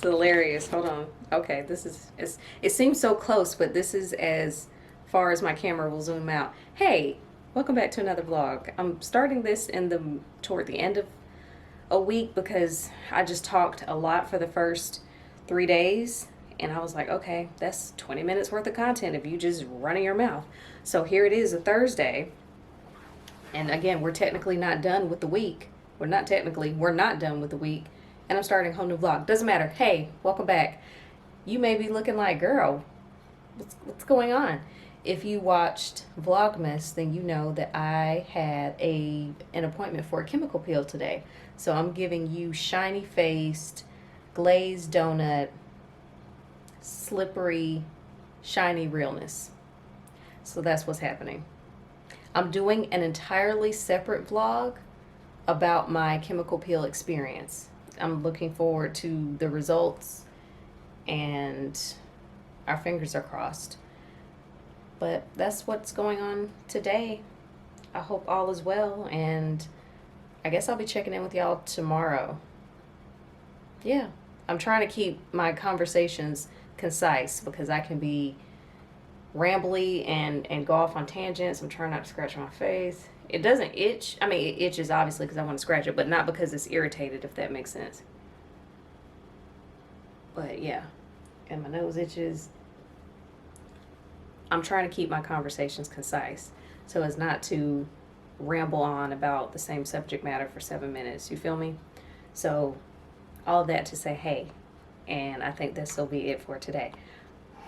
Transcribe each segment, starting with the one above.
It's hilarious. Hold on. Okay, it seems so close, but this is as far as my camera will zoom out. Hey, welcome back to another vlog. I'm starting this toward the end of a week because I just talked a lot for the first 3 days, and I was like, okay, that's 20 minutes worth of content if you just running your mouth. So here it is, a Thursday, and again, we're technically not done with the week. We're not done with the week. And I'm starting a whole new vlog. Doesn't matter. Hey, welcome back. You may be looking like, girl, what's going on? If you watched Vlogmas, then you know that I had an appointment for a chemical peel today. So I'm giving you shiny faced, glazed donut, slippery, shiny realness. So that's what's happening. I'm doing an entirely separate vlog about my chemical peel experience. I'm looking forward to the results, and our fingers are crossed. But that's what's going on today. I hope all is well, and I guess I'll be checking in with y'all tomorrow. Yeah, I'm trying to keep my conversations concise because I can be rambly and go off on tangents. I'm trying not to scratch my face. It doesn't itch. I mean, it itches obviously because I want to scratch it, but not because it's irritated, if that makes sense. But yeah, and my nose itches. I'm trying to keep my conversations concise so as not to ramble on about the same subject matter for 7 minutes. You feel me? So all of that to say hey, and I think this will be it for today.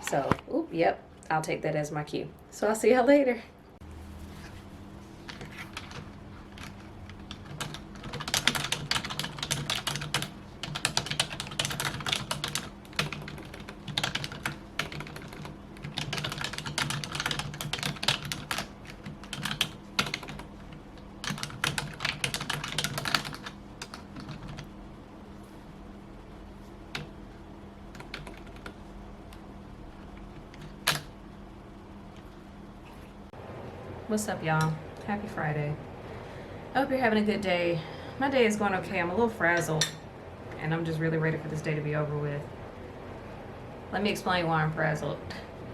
So, yep, I'll take that as my cue. So I'll see y'all later. What's up, y'all? Happy Friday. I hope you're having a good day. My day is going okay. I'm a little frazzled, and I'm just really ready for this day to be over with. Let me explain why I'm frazzled.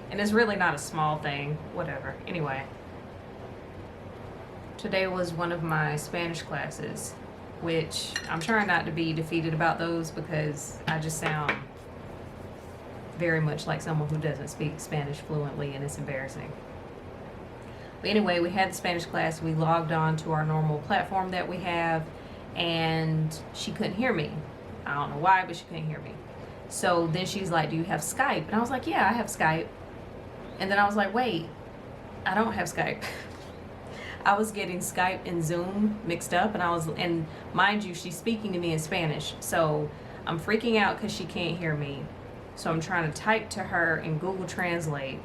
And it's really not a small thing. Whatever. Anyway. Today was one of my Spanish classes, which I'm trying not to be defeated about those because I just sound very much like someone who doesn't speak Spanish fluently, and it's embarrassing. But anyway, we had the Spanish class. We logged on to our normal platform that we have, and she couldn't hear me. I don't know why, but she couldn't hear me. So then she's like, do you have Skype? And I was like, yeah, I have Skype. And then I was like, wait, I don't have Skype. I was getting Skype and Zoom mixed up, and mind you, she's speaking to me in Spanish. So I'm freaking out because she can't hear me. So I'm trying to type to her in Google Translate,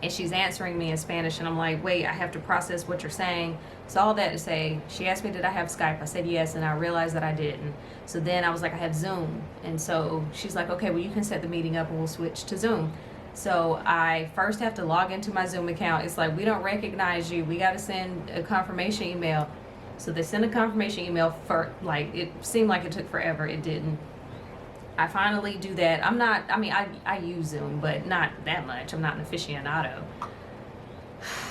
and she's answering me in Spanish, and I'm like, wait, I have to process what you're saying. So all that to say, she asked me, did I have Skype? I said yes, and I realized that I didn't. So then I was like, I have Zoom. And so she's like, okay, well, you can set the meeting up and we'll switch to Zoom. So I first have to log into my Zoom account. It's like, we don't recognize you. We got to send a confirmation email. So they sent a confirmation email for, like, it seemed like it took forever. It didn't. I finally do that. I use Zoom, but not that much. I'm not an aficionado.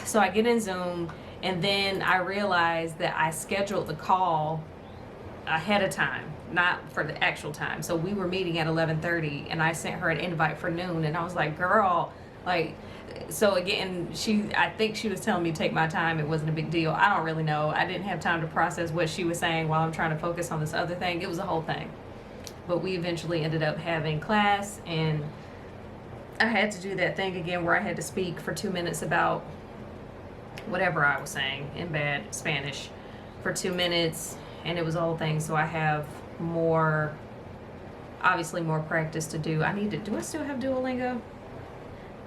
So I get in Zoom, and then I realize that I scheduled the call ahead of time, not for the actual time. So we were meeting at 11:30, and I sent her an invite for noon, and I was like, girl, like, so again, I think she was telling me to take my time. It wasn't a big deal. I don't really know. I didn't have time to process what she was saying while I'm trying to focus on this other thing. It was a whole thing. But we eventually ended up having class, and I had to do that thing again where I had to speak for 2 minutes about whatever I was saying in bad Spanish for 2 minutes, and it was a whole thing. So I have obviously more practice to do. Do I still have Duolingo?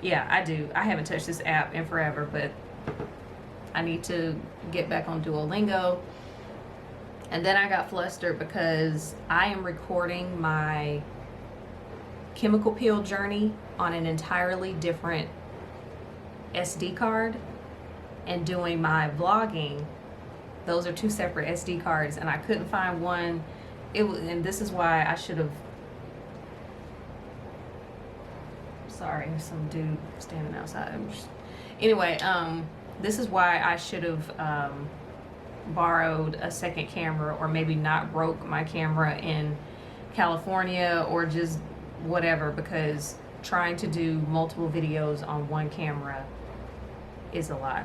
Yeah, I do. I haven't touched this app in forever, but I need to get back on Duolingo. And then I got flustered because I am recording my chemical peel journey on an entirely different SD card, and doing my vlogging. Those are two separate SD cards, and I couldn't find one. And this is why I should have Sorry, there's some dude standing outside. Anyway, this is why I should have borrowed a second camera, or maybe not broke my camera in California, or just whatever, because trying to do multiple videos on one camera is a lot.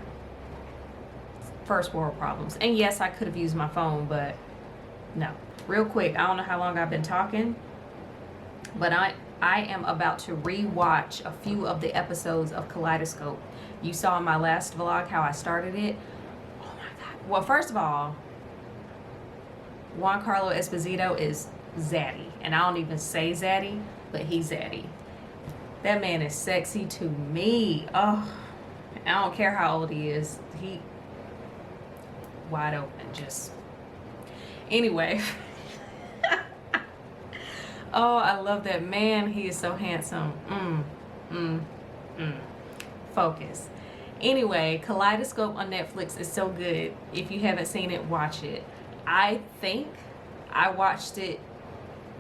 First world problems. And yes, I could have used my phone, but no. Real quick, I don't know how long I've been talking, but I am about to re-watch a few of the episodes of Kaleidoscope. You saw in my last vlog how I started it. Oh my God. Well, first of all, Giancarlo Esposito is zaddy. And I don't even say zaddy, but he's zaddy. That man is sexy to me. Oh, I don't care how old he is. He wide open, just. Anyway. Oh, I love that man. He is so handsome. Focus. Anyway, Kaleidoscope on Netflix is so good. If you haven't seen it, watch it. I think I watched it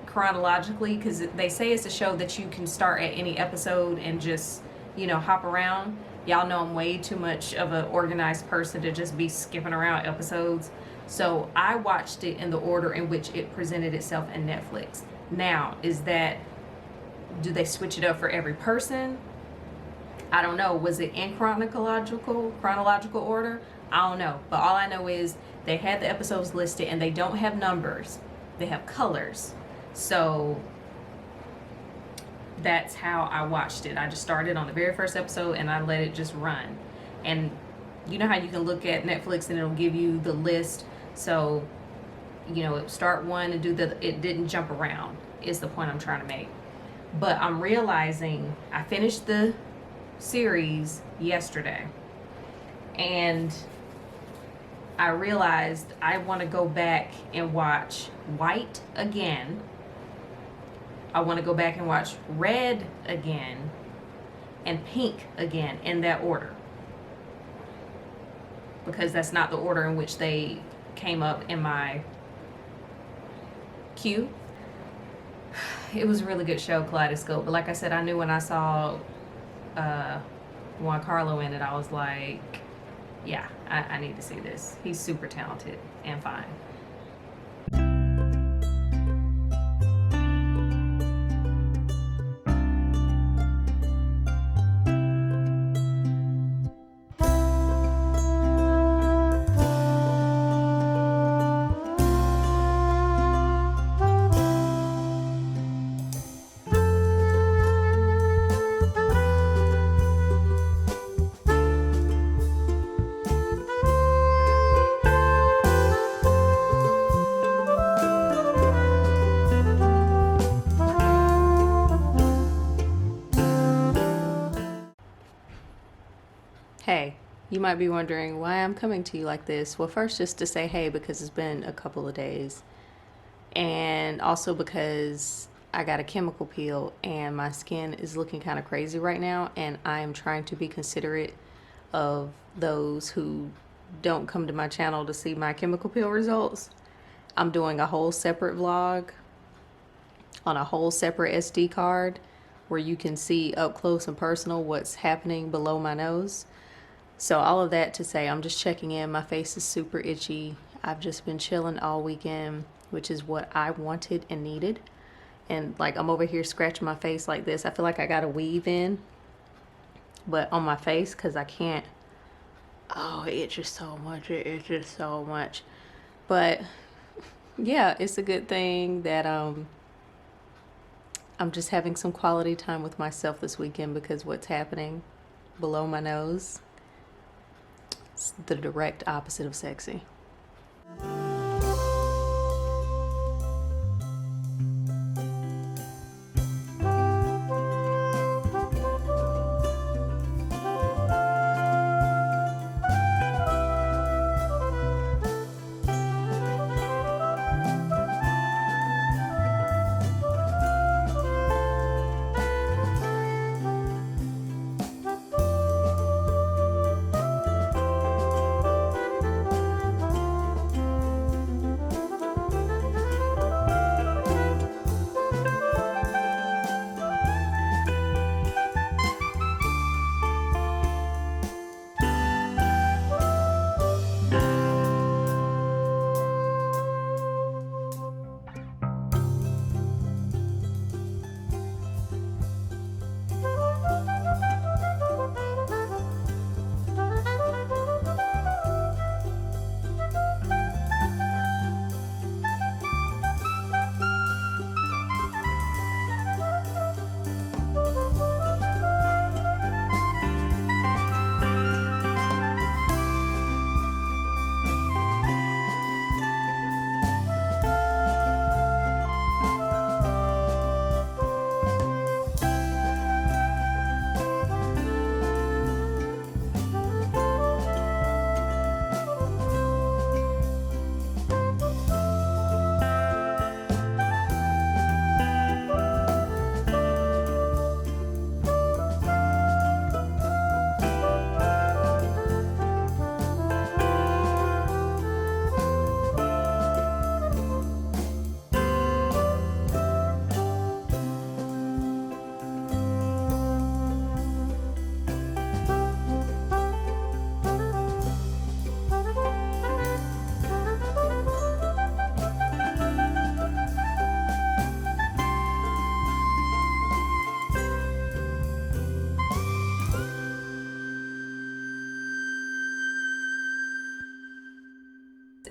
chronologically because they say it's a show that you can start at any episode and just, you know, hop around. Y'all know I'm way too much of an organized person to just be skipping around episodes. So I watched it in the order in which it presented itself in Netflix. Now, do they switch it up for every person? I don't know. Was it in chronological order? I don't know. But all I know is they had the episodes listed and they don't have numbers. They have colors. So that's how I watched it. I just started on the very first episode and I let it just run. And you know how you can look at Netflix and it'll give you the list. So, you know, start one and it didn't jump around is the point I'm trying to make. But I'm realizing I finished the series yesterday and I realized I want to go back and watch White again. I want to go back and watch Red again and Pink again in that order, because that's not the order in which they came up in my queue. It was a really good show, Kaleidoscope, but like I said, I knew when I saw Giancarlo in it, I was like, yeah, I need to see this. He's super talented and fine. Hey, you might be wondering why I'm coming to you like this. Well, first, just to say hey, because it's been a couple of days. And also because I got a chemical peel and my skin is looking kind of crazy right now. And I'm trying to be considerate of those who don't come to my channel to see my chemical peel results. I'm doing a whole separate vlog on a whole separate SD card where you can see up close and personal what's happening below my nose. So all of that to say, I'm just checking in. My face is super itchy. I've just been chilling all weekend, which is what I wanted and needed. And like, I'm over here scratching my face like this. I feel like I got a weave in, but on my face, because I can't. Oh, it itches so much. It itches so much. But yeah, it's a good thing that I'm just having some quality time with myself this weekend, because what's happening below my nose, it's the direct opposite of sexy.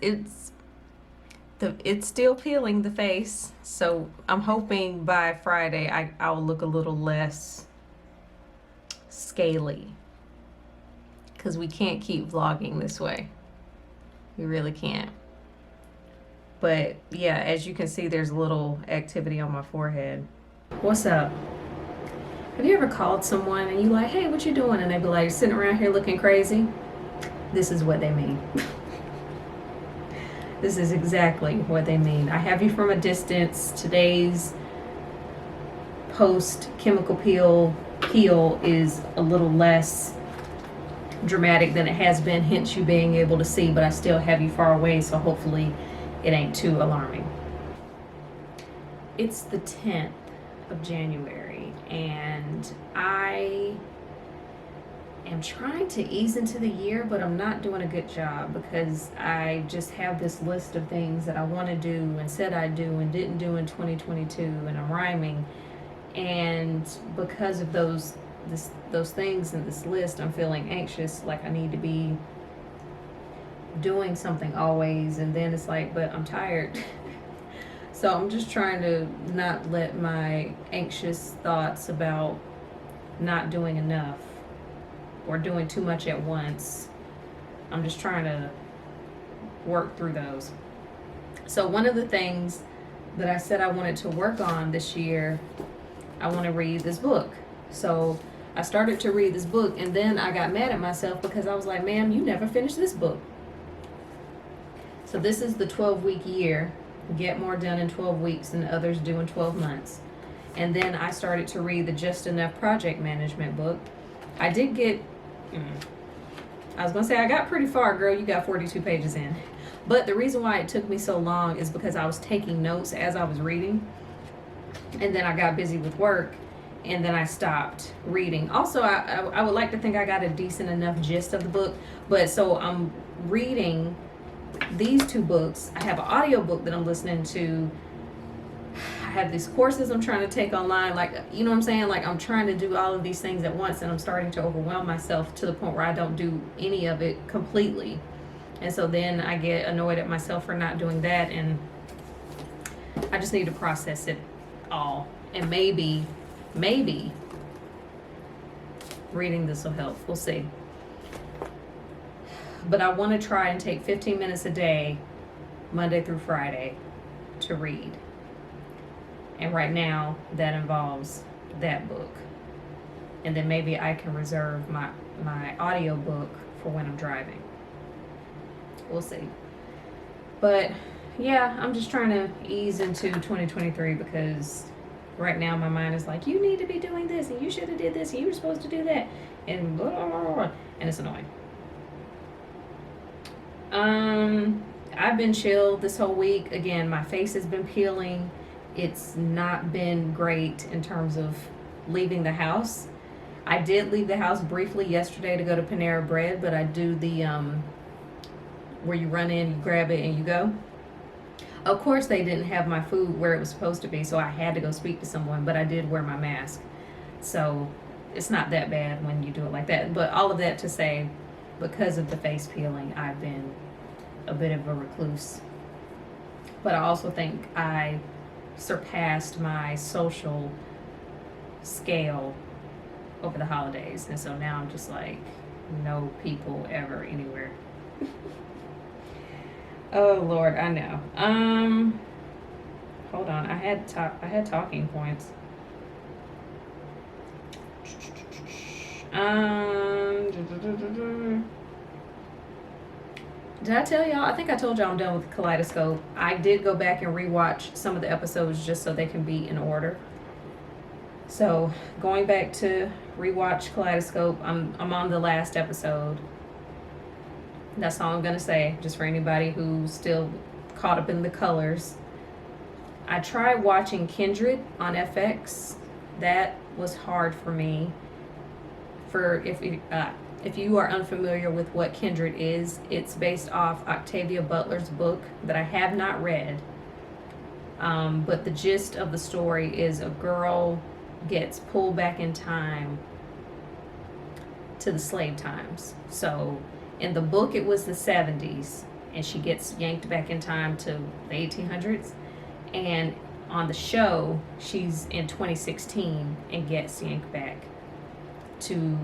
it's still peeling the face. So I'm hoping by Friday I'll look a little less scaly, because we can't keep vlogging this way. We really can't. But yeah, as you can see, there's a little activity on my forehead. What's up? Have you ever called someone and you like, hey, what you doing? And they be like, sitting around here looking crazy? This is what they mean. This is exactly what they mean. I have you from a distance. Today's post chemical peel is a little less dramatic than it has been, hence you being able to see, but I still have you far away, so hopefully it ain't too alarming. It's the 10th of January, and I am trying to ease into the year, but I'm not doing a good job because I just have this list of things that I want to do and said I'd do and didn't do in 2022, and I'm rhyming. And because of those things in this list, I'm feeling anxious, like I need to be doing something always, and then it's like, but I'm tired. So I'm just trying to not let my anxious thoughts about not doing enough or doing too much at once, I'm just trying to work through those. So one of the things that I said I wanted to work on this year, I want to read this book. So I started to read this book, and then I got mad at myself because I was like, ma'am, you never finished this book. So this is the 12-week year. Get more done in 12 weeks than others do in 12 months. And then I started to read the Just Enough Project Management book. I did get, I was going to say I got pretty far, girl. You got 42 pages in. But the reason why it took me so long is because I was taking notes as I was reading. And then I got busy with work, and then I stopped reading. Also, I would like to think I got a decent enough gist of the book. But so I'm reading these two books. I have an audio book that I'm listening to. I have these courses I'm trying to take online. Like, you know what I'm saying? Like, I'm trying to do all of these things at once, and I'm starting to overwhelm myself to the point where I don't do any of it completely. And so then I get annoyed at myself for not doing that, and I just need to process it all. And maybe reading this will help. We'll see. But I want to try and take 15 minutes a day, Monday through Friday, to read. And right now, that involves that book. And then maybe I can reserve my audio book for when I'm driving. We'll see. But yeah, I'm just trying to ease into 2023 because right now my mind is like, you need to be doing this, and you should have did this, and you were supposed to do that, and blah, blah, blah, blah. And it's annoying. I've been chill this whole week. Again, my face has been peeling. It's not been great in terms of leaving the house. I did leave the house briefly yesterday to go to Panera Bread, but I do the where you run in, you grab it, and you go. Of course, they didn't have my food where it was supposed to be, so I had to go speak to someone, but I did wear my mask. So it's not that bad when you do it like that. But all of that to say, because of the face peeling, I've been a bit of a recluse. But I also think I surpassed my social scale over the holidays, and so now I'm just like, no people ever anywhere. Oh Lord, I know. Hold on, I had talking points. Did I tell y'all? I think I told y'all I'm done with Kaleidoscope. I did go back and rewatch some of the episodes just so they can be in order. So going back to rewatch Kaleidoscope, I'm on the last episode. That's all I'm gonna say, just for anybody who's still caught up in the colors. I tried watching Kindred on FX. That was hard for me. If you are unfamiliar with what Kindred is, it's based off Octavia Butler's book that I have not read. But the gist of the story is a girl gets pulled back in time to the slave times. So in the book, it was the 70s. and she gets yanked back in time to the 1800s. And on the show, she's in 2016 and gets yanked back to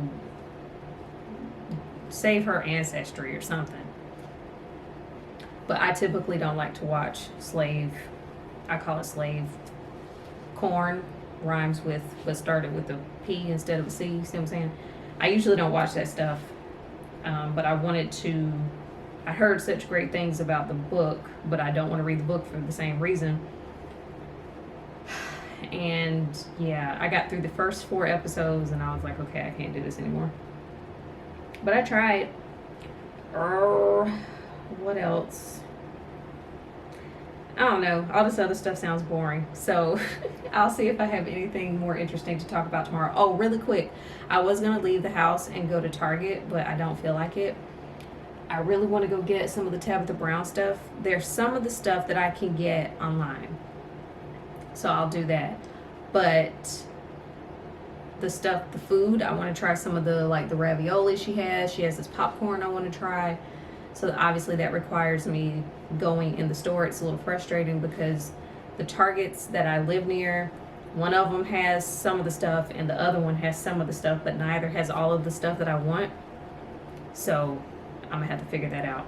save her ancestry or something. But I typically don't like to watch I call it slave corn, rhymes with what started with a P instead of a C. See what I'm saying? I usually don't watch that stuff, but I heard such great things about the book, but I don't want to read the book for the same reason. And yeah, I got through the first 4 episodes and I was like, okay, I can't do this anymore. But I tried. What else? I don't know. All this other stuff sounds boring. So I'll see if I have anything more interesting to talk about tomorrow. Oh, really quick. I was going to leave the house and go to Target, but I don't feel like it. I really want to go get some of the Tabitha Brown stuff. There's some of the stuff that I can get online. So I'll do that. But the food, I want to try some of the ravioli she has. She has this popcorn I want to try. So obviously that requires me going in the store. It's a little frustrating because the Targets that I live near, one of them has some of the stuff and the other one has some of the stuff, but neither has all of the stuff that I want. So I'm gonna have to figure that out.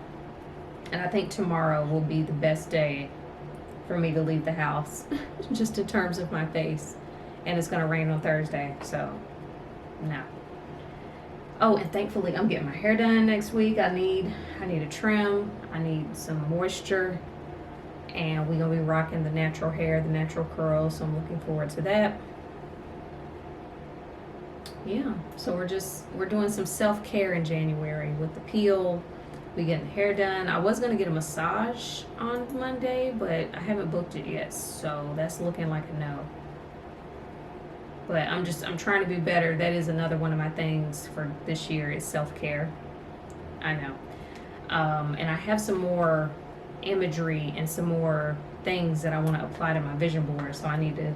And I think tomorrow will be the best day for me to leave the house, just in terms of my face. And it's gonna rain on Thursday, so no. Oh, and thankfully I'm getting my hair done next week. I need a trim. I need some moisture. And we're going to be rocking the natural hair, the natural curls. So I'm looking forward to that. Yeah, so we're doing some self-care in January with the peel. We getting the hair done. I was going to get a massage on Monday, but I haven't booked it yet. So that's looking like a no. But I'm trying to be better. That is another one of my things for this year is self-care. I know. And I have some more imagery and some more things that I want to apply to my vision board. So I need to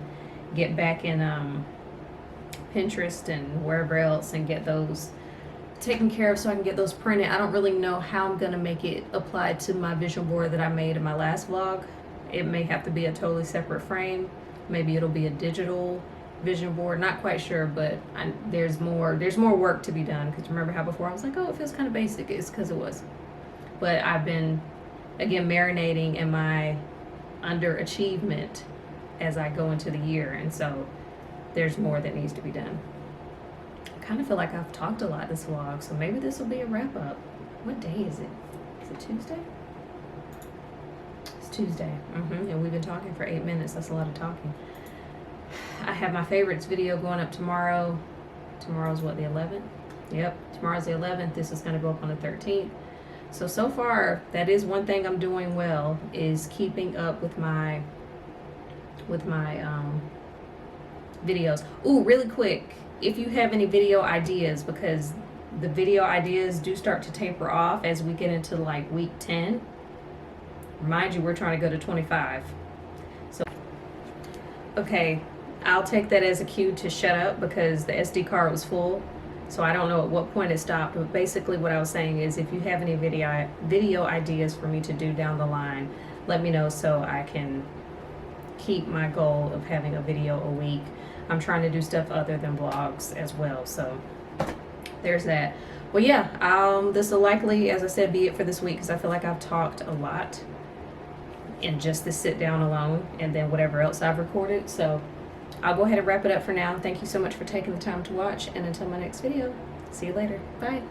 get back in Pinterest and wherever else and get those taken care of so I can get those printed. I don't really know how I'm going to make it apply to my vision board that I made in my last vlog. It may have to be a totally separate frame. Maybe it'll be a digital vision board, not quite sure, but there's more work to be done, because remember how before I was like, oh, it feels kind of basic. It's because it was. But I've been again marinating in my underachievement as I go into the year, and so there's more that needs to be done. I kind of feel like I've talked a lot this vlog, so maybe this will be a wrap up. What day is it? Is it Tuesday? It's Tuesday. And we've been talking for 8 minutes. That's a lot of talking. I have my favorites video going up tomorrow. Tomorrow's what, the 11th? Yep, tomorrow's the 11th. This is going to go up on the 13th. So far, that is one thing I'm doing well, is keeping up with my videos. Ooh, really quick, if you have any video ideas, because the video ideas do start to taper off as we get into like week 10. Mind you, we're trying to go to 25. So, okay. I'll take that as a cue to shut up because the SD card was full. So I don't know at what point it stopped, but basically what I was saying is if you have any video ideas for me to do down the line, let me know so I can keep my goal of having a video a week. I'm trying to do stuff other than vlogs as well. So there's that. Well, yeah, this will likely, as I said, be it for this week because I feel like I've talked a lot in just this sit down alone and then whatever else I've recorded. So I'll go ahead and wrap it up for now. Thank you so much for taking the time to watch, and until my next video, see you later. Bye.